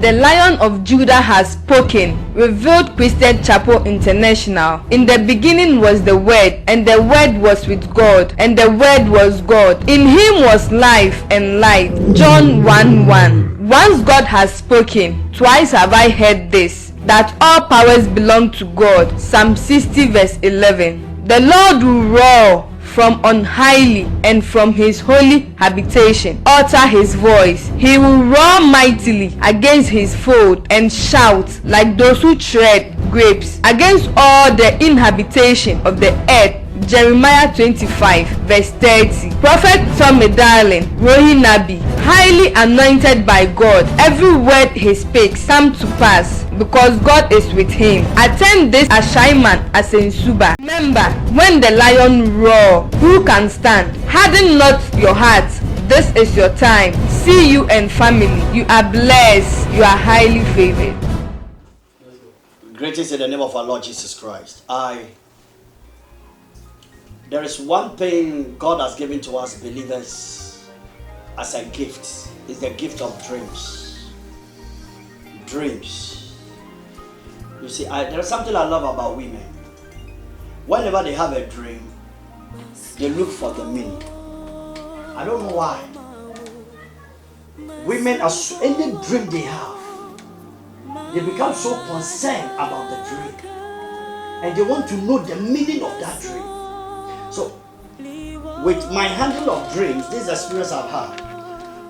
The Lion of Judah has spoken. Revealed Christian Chapel International. In the beginning was the Word, and the Word was with God, and the Word was God. In him was life, and light. John 1:1. Once God has spoken, twice have I heard this, that all powers belong to God. Psalm 60 verse 11. The Lord will roar from on highly, and from his holy habitation utter his voice. He will roar mightily against his foe, and shout like those who tread grapes against all the inhabitation of the earth. Jeremiah 25 verse 30. Prophet Tommy Darling, Roeh Nabi, highly anointed by God. Every word he speaks come to pass, because God is with him. Attend this assignment as in Suba. Remember, when the lion roar, who can stand? Harden not your heart. This is your time. See you and family. You are blessed. You are highly favored. Greetings in the name of our Lord Jesus Christ. There is one thing God has given to us believers as a gift. It's the gift of dreams. Dreams. You see, there's something I love about women. Whenever they have a dream, they look for the meaning. I don't know why. Women, any dream they have, they become so concerned about the dream, and they want to know the meaning of that dream. So, with my handle of dreams, this experience I've had,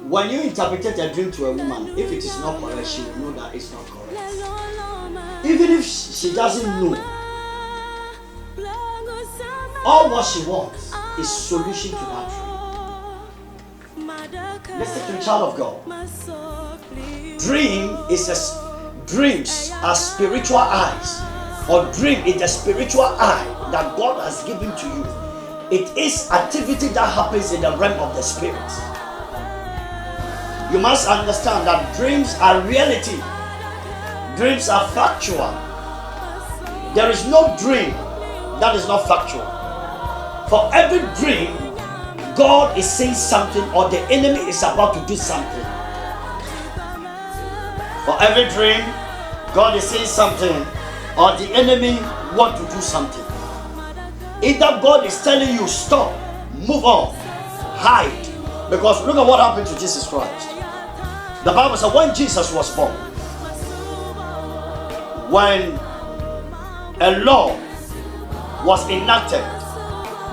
when you interpret a dream to a woman, if it is not correct, she will know that it's not correct. Even if she doesn't know, all what she wants is solution to that dream. Listen to the child of God. Dreams are spiritual eyes, or dream is the spiritual eye that God has given to you. It is activity that happens in the realm of the spirit. You must understand that dreams are reality. Dreams are factual. There is no dream that is not factual. For every dream, God is saying something, or the enemy is about to do something. For every dream, God is saying something, or the enemy wants to do something. Either God is telling you stop, move on, hide. Because look at what happened to Jesus Christ. The Bible said when Jesus was born, when a law was enacted,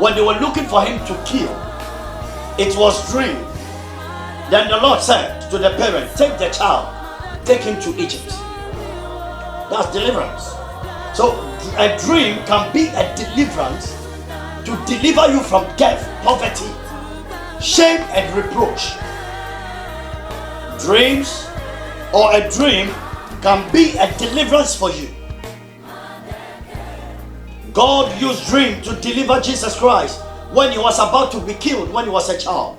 when they were looking for him to kill, it was dream. Then the Lord said to the parent, take the child, take him to Egypt. That's deliverance. So a dream can be a deliverance to deliver you from death, poverty, shame and reproach. Dreams or a dream can be a deliverance for you. God used dream to deliver Jesus Christ when he was about to be killed, when he was a child.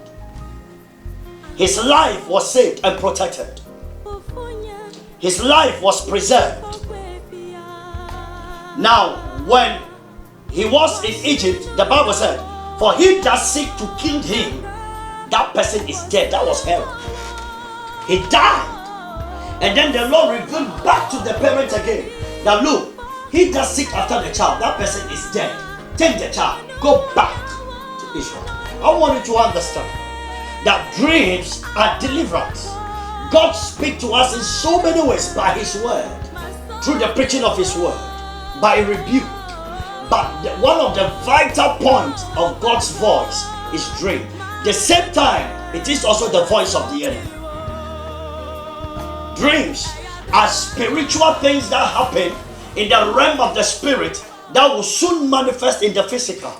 His life was saved and protected. His life was preserved. Now, when he was in Egypt, the Bible said, for he that seek to kill him, that person is dead. That was hell. He died. And then the Lord revealed back to the parents again that look, he that seek after the child, that person is dead. Take the child, go back to Israel. I want you to understand that dreams are deliverance. God speaks to us in so many ways by his word, through the preaching of his word, by rebuke. But one of the vital points of God's voice is dream. The same time, it is also the voice of the enemy. Dreams are spiritual things that happen in the realm of the spirit that will soon manifest in the physical.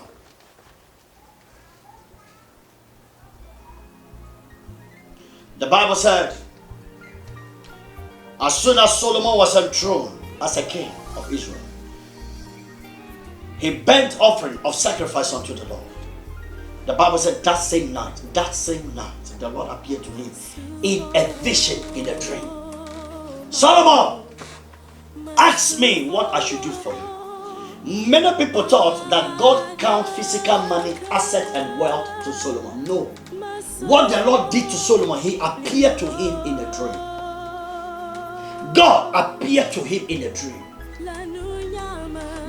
The Bible said, as soon as Solomon was enthroned as a king of Israel, he burnt offering of sacrifice unto the Lord. The Bible said that same night, the Lord appeared to him in a vision, in a dream. Solomon, ask me what I should do for you. Many people thought that God count physical money, asset and wealth to Solomon. No. What the Lord did to Solomon, he appeared to him in a dream. God appeared to him in a dream.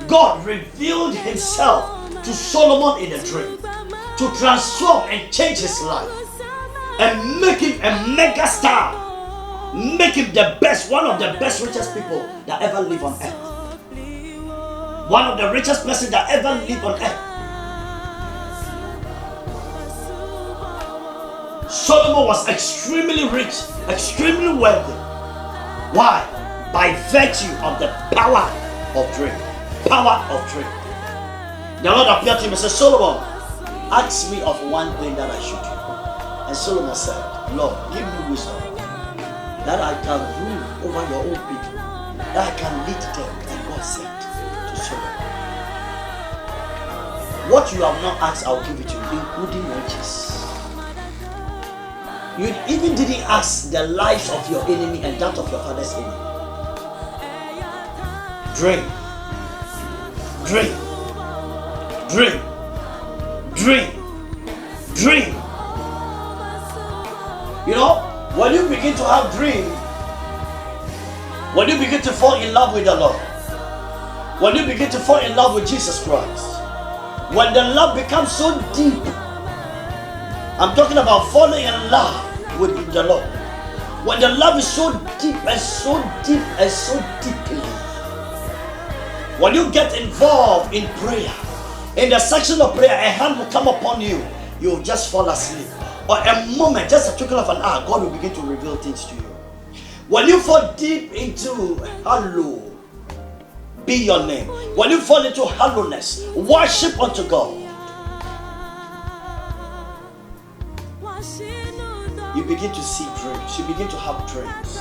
God revealed himself to Solomon in a dream to transform and change his life and make him a mega star, make him the best, one of the best richest people that ever live on earth, one of the richest persons that ever live on earth. Solomon was extremely rich, extremely wealthy. Why? By virtue of the power of dream. Power of dream. The Lord appeared to him and said, Solomon, ask me of one thing that I should do. And Solomon said, Lord, give me wisdom that I can rule over your own people, that I can lead them. And God said to Solomon, what you have not asked, I'll give it to you, including riches. You even didn't ask the lives of your enemy and that of your father's enemy. Dream. Dream. Dream. Dream. Dream. You know, when you begin to have dream, when you begin to fall in love with the Lord, when you begin to fall in love with Jesus Christ, when the love becomes so deep, I'm talking about falling in love with the Lord. When the love is so deep and so deep and so deeply, when you get involved in prayer, in the section of prayer, a hand will come upon you, you'll just fall asleep. Or a moment, just a trickle of an hour, God will begin to reveal things to you. When you fall deep into hallowed be your name, when you fall into hollowness, worship unto God, you begin to see dreams. You begin to have dreams.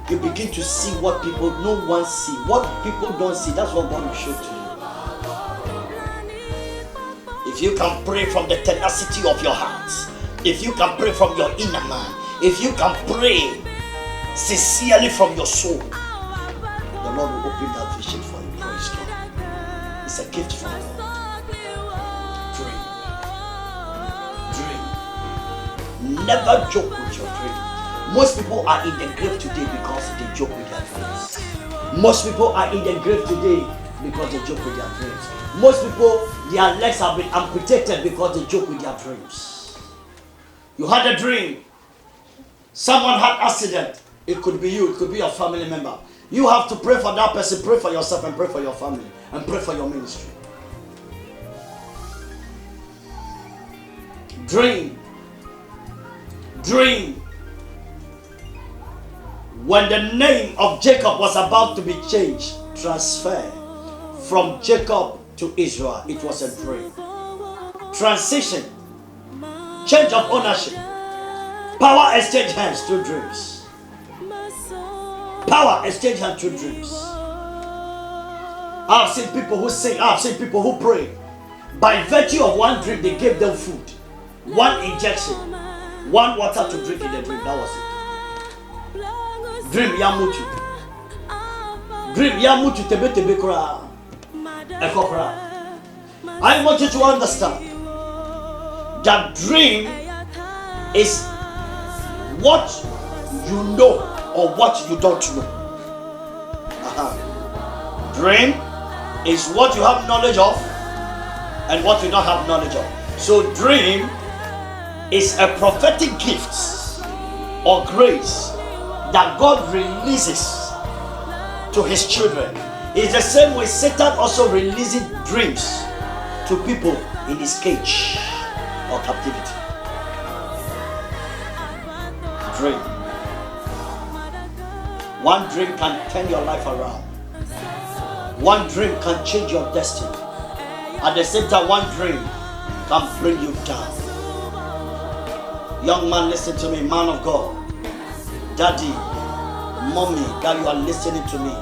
You begin to see what people no one see. What people don't see, that's what God will show to you. If you can pray from the tenacity of your heart, if you can pray from your inner man, if you can pray sincerely from your soul, the Lord will open that vision for you. Praise God. It's a gift from God. Never joke with your dream. Most people are in the grave today because they joke with their dreams. Most people are in the grave today because they joke with their dreams. Most people, their legs have been amputated because they joke with their dreams. You had a dream. Someone had accident. It could be you, it could be your family member. You have to pray for that person, pray for yourself, and pray for your family, and pray for your ministry. Dream. Dream. When the name of Jacob was about to be changed, transferred from Jacob to Israel, it was a dream. Transition, change of ownership, power exchange hands through dreams. Power exchange hands through dreams. I've seen people who sing, I've seen people who pray. By virtue of one dream, they gave them food, one injection, one water to drink in the dream. That was it. Dream yamutu. Dream yamutu tebe kura. Ekokra. I want you to understand that dream is what you know or what you don't know. Dream is what you have knowledge of and what you don't have knowledge of. So dream is a prophetic gift or grace that God releases to his children. It's the same way Satan also releases dreams to people in his cage or captivity. Dream. One dream can turn your life around. One dream can change your destiny. At the same time, one dream can bring you down. Young man, listen to me, man of God. Daddy, mommy, that you are listening to me.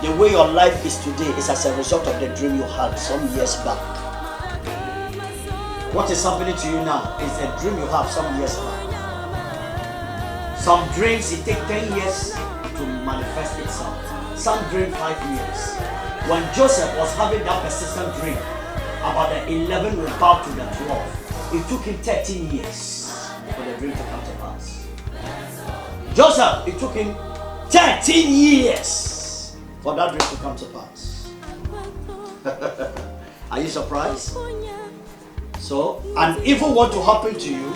The way your life is today is as a result of the dream you had some years back. What is happening to you now is a dream you have some years back. Some dreams, it takes 10 years to manifest itself. Some dream 5 years. When Joseph was having that persistent dream about the 11 will bow to the 12, it took him 13 years for the dream to come to pass. Joseph, it took him 13 years for that dream to come to pass. Are you surprised? So, an evil want to happen to you,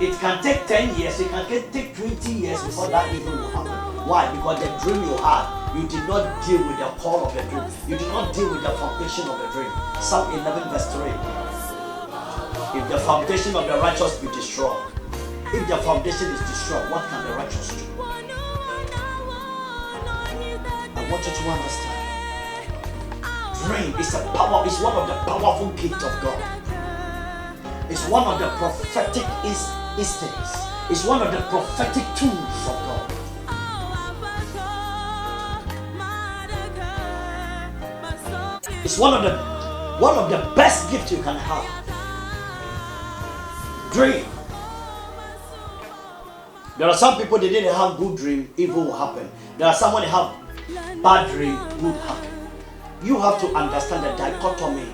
it can take 10 years, it can take 20 years before that evil will happen. Why? Because the dream you had, you did not deal with the core of the dream. You did not deal with the foundation of the dream. Psalm 11 verse 3. If the foundation of the righteous be destroyed, if the foundation is destroyed, what can the righteous do? I want you to understand. Dream is a power, is one of the powerful gifts of God. It's one of the prophetic instincts. It's one of the prophetic tools of God. It's one of the best gifts you can have. Dream. There are some people, they didn't have good dream, evil will happen. There are someone that have bad dream, good happen. You have to understand the dichotomy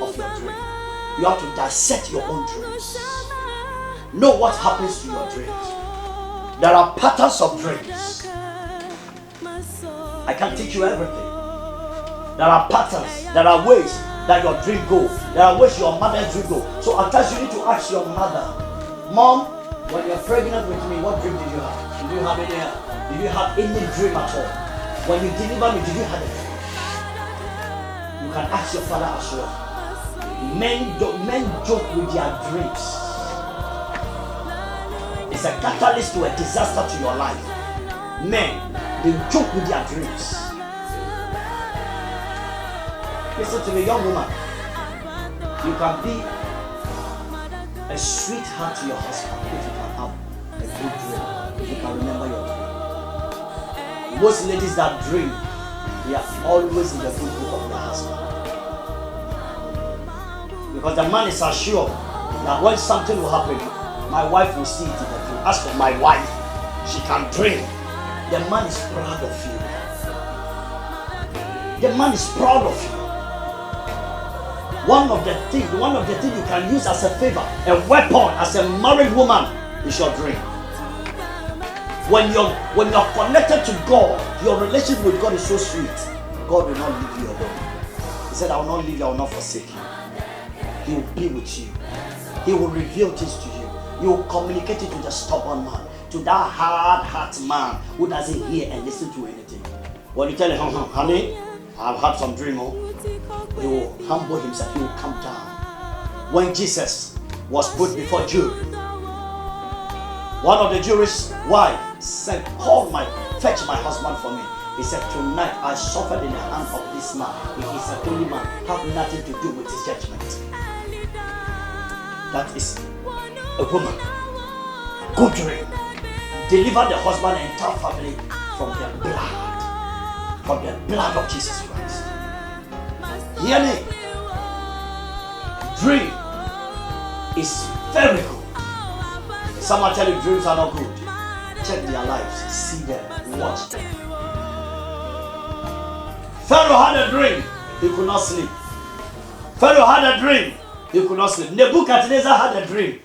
of your dream. You have to dissect your own dreams. Know what happens to your dreams. There are patterns of dreams. I can't teach you everything. There are patterns. There are ways that your dream goes. There are ways your mother's dream goes. So at times you need to ask your mother, Mom, when you're pregnant with me, what dream did you have? Did you have any dream at all? When you deliver me, did you have a dream? You can ask your father as well. Men joke with their dreams. It's a catalyst to a disaster to your life. Men, they joke with their dreams. Listen to me, young woman. You can be a sweetheart to your husband if you can have a good dream. If you can remember your dream. Most ladies that dream, they are always in the good book of their husband. Because the man is assured that when something will happen, my wife will see it in the dream. As for my wife, she can dream. The man is proud of you. The man is proud of you. One of the things you can use as a favor, a weapon, as a married woman, is your dream. When you're connected to God, your relationship with God is so sweet. God will not leave you alone. He said, I will not leave you, I will not forsake you. He will be with you. He will reveal things to you. He will communicate it to the stubborn man, to that hard-hearted man who doesn't hear and listen to anything. When you tell him, honey, I've had some dream, he will humble himself, he will come down. When Jesus was put before Jude, one of the Jewish wives said, fetch my husband for me. He said, tonight I suffered in the hand of this man. He is a holy man, have nothing to do with his judgment. That is a woman. Good dream. Deliver the husband and entire family from the blood of Jesus Christ. Hear me. Dream is very good. Someone tell you dreams are not good. Check their lives, see them, watch them. Pharaoh had a dream, he could not sleep. Pharaoh had a dream, he could not sleep. Nebuchadnezzar had a dream,